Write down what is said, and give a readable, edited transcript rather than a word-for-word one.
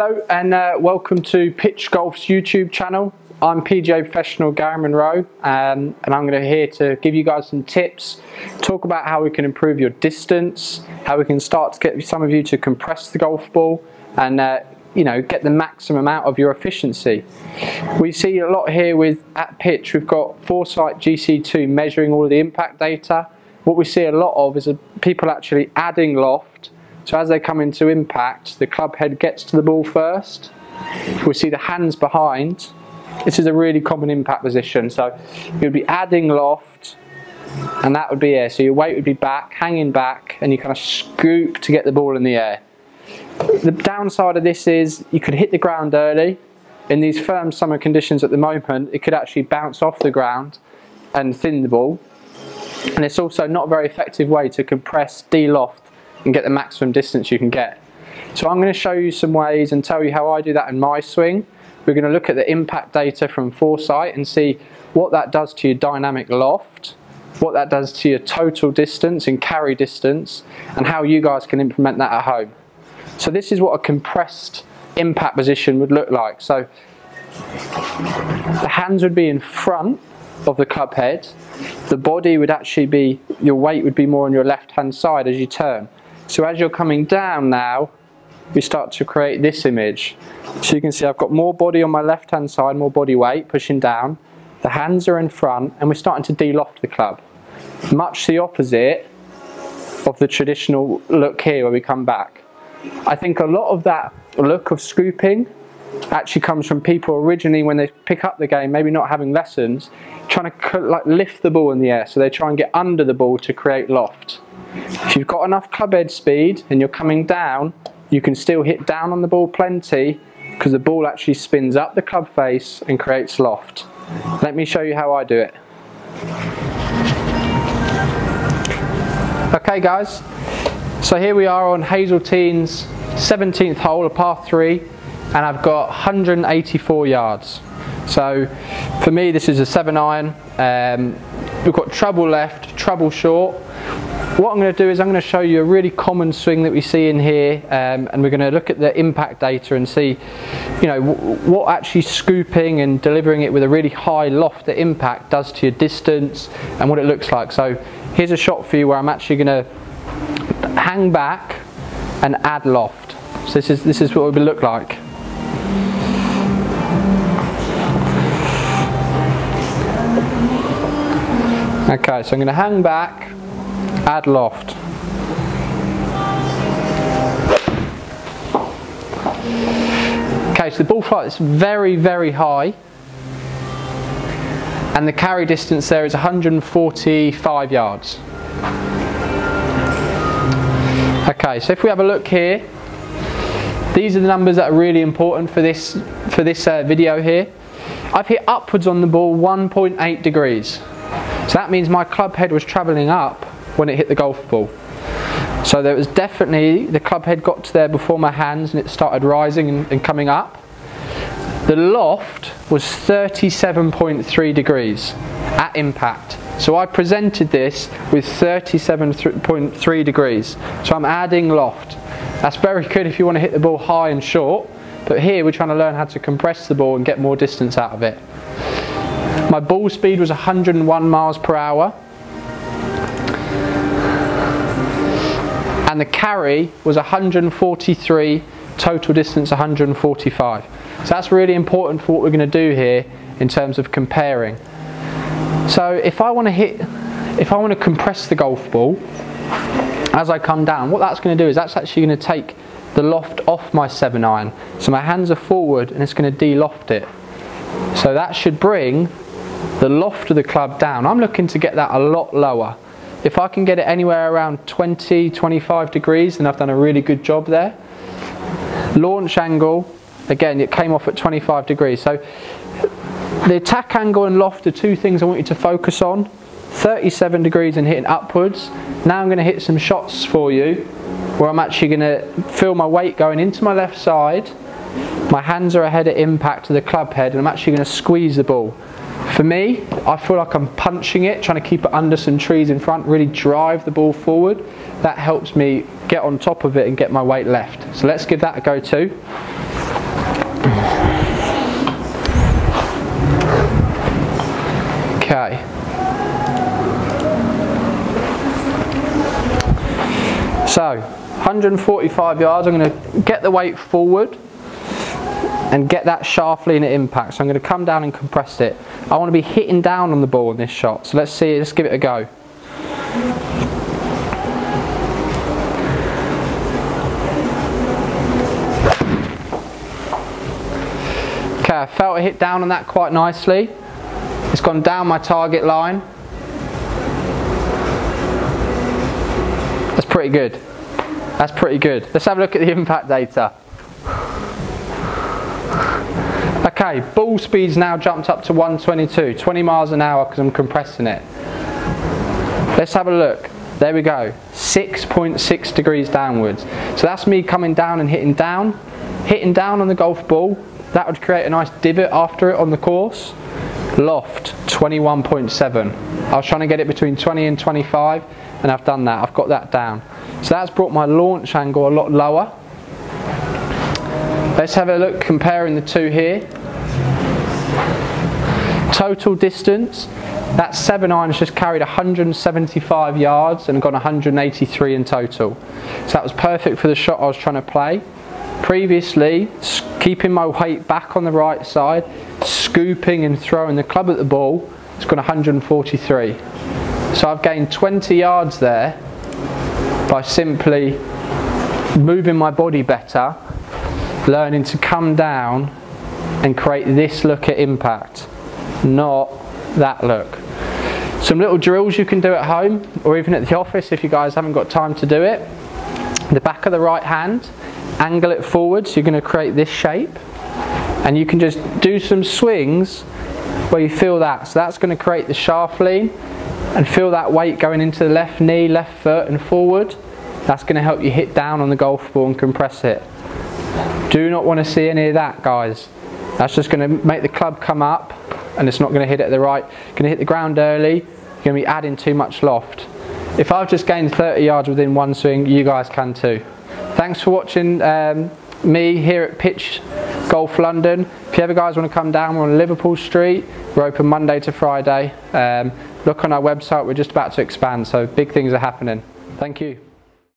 Hello and welcome to Pitch Golf's YouTube channel. I'm PGA professional Gary Monroe and I'm going to here to give you guys some tips, talk about how we can improve your distance, how we can start to get some of you to compress the golf ball and get the maximum out of your efficiency. We see a lot here at pitch. We've got Foresight GC2 measuring all of the impact data. What we see a lot of is people actually adding loft. So as they come into impact, the club head gets to the ball first. We see the hands behind. This is a really common impact position. So you'd be adding loft, and that would be air. So your weight would be back, hanging back, and you kind of scoop to get the ball in the air. The downside of this is you could hit the ground early. In these firm summer conditions at the moment, it could actually bounce off the ground and thin the ball. And it's also not a very effective way to compress, de-loft, and get the maximum distance you can get. So I'm going to show you some ways and tell you how I do that in my swing. We're going to look at the impact data from Foresight and see what that does to your dynamic loft, what that does to your total distance and carry distance, and how you guys can implement that at home. So this is what a compressed impact position would look like. So the hands would be in front of the club head. The body would actually be, your weight would be more on your left hand side as you turn. So as you're coming down now, we start to create this image. So you can see I've got more body on my left hand side, more body weight pushing down. The hands are in front and we're starting to de-loft the club. Much the opposite of the traditional look here where we come back. I think a lot of that look of scooping actually comes from people originally when they pick up the game, maybe not having lessons, trying to lift the ball in the air. So they try and get under the ball to create loft. If you've got enough club head speed and you're coming down, you can still hit down on the ball plenty because the ball actually spins up the club face and creates loft. Let me show you how I do it. Okay guys, so here we are on Hazeltine's 17th hole, a par 3, and I've got 184 yards. So for me this is a 7-iron. We've got treble left, treble short. What I'm going to do is I'm going to show you a really common swing that we see in here, and we're going to look at the impact data and see what actually scooping and delivering it with a really high loft at impact does to your distance and what it looks like. So here's a shot for you where I'm actually going to hang back and add loft. So this is what it would look like. Okay, so I'm going to hang back, add loft. Okay, so the ball flight is very, very high, and the carry distance there is 145 yards. Okay, so if we have a look here, these are the numbers that are really important for this video here. I've hit upwards on the ball 1.8 degrees. So that means my club head was travelling up when it hit the golf ball. So there was definitely, the club head got to there before my hands and it started rising and coming up. The loft was 37.3 degrees at impact. So I presented this with 37.3 degrees. So I'm adding loft. That's very good if you want to hit the ball high and short, but here we're trying to learn how to compress the ball and get more distance out of it. My ball speed was 101 miles per hour. And the carry was 143, total distance 145. So that's really important for what we're going to do here in terms of comparing. So if I want to compress the golf ball as I come down, what that's going to do is that's actually going to take the loft off my 7-iron. So my hands are forward and it's going to de-loft it. So that should bring the loft of the club down. I'm looking to get that a lot lower. If I can get it anywhere around 20-25 degrees, then I've done a really good job there. Launch angle, again, it came off at 25 degrees. So the attack angle and loft are two things I want you to focus on. 37 degrees and hitting upwards. Now I'm going to hit some shots for you where I'm actually going to feel my weight going into my left side. My hands are ahead at impact to the club head and I'm actually going to squeeze the ball. For me, I feel like I'm punching it, trying to keep it under some trees in front, really drive the ball forward. That helps me get on top of it and get my weight left. So let's give that a go too. Okay. So, 145 yards, I'm going to get the weight forward and get that shaft lean at impact. So I'm going to come down and compress it. I want to be hitting down on the ball in this shot. So let's see, let's give it a go. Okay, I felt it hit down on that quite nicely. It's gone down my target line. That's pretty good. That's pretty good. Let's have a look at the impact data. Okay, ball speed's now jumped up to 122, 20 miles an hour because I'm compressing it. Let's have a look. There we go, 6.6 degrees downwards. So that's me coming down and hitting down on the golf ball. That would create a nice divot after it on the course. Loft, 21.7. I was trying to get it between 20 and 25, and I've done that. I've got that down. So that's brought my launch angle a lot lower. Let's have a look comparing the two here. Total distance, that 7-iron has just carried 175 yards and gone 183 in total. So that was perfect for the shot I was trying to play. Previously, keeping my weight back on the right side, scooping and throwing the club at the ball, it's gone 143. So I've gained 20 yards there by simply moving my body better, learning to come down and create this look at impact, not that look. Some little drills you can do at home or even at the office if you guys haven't got time to do it. The back of the right hand, angle it forward so you're going to create this shape, and you can just do some swings where you feel that. So that's going to create the shaft lean and feel that weight going into the left knee, left foot and forward. That's going to help you hit down on the golf ball and compress it. Do not want to see any of that, guys. That's just going to make the club come up and it's not going to hit it at the right. It's going to hit the ground early. You're going to be adding too much loft. If I've just gained 30 yards within one swing, you guys can too. Thanks for watching me here at Pitch Golf London. If you ever guys want to come down, we're on Liverpool Street. We're open Monday to Friday. Look on our website, we're just about to expand, so big things are happening. Thank you.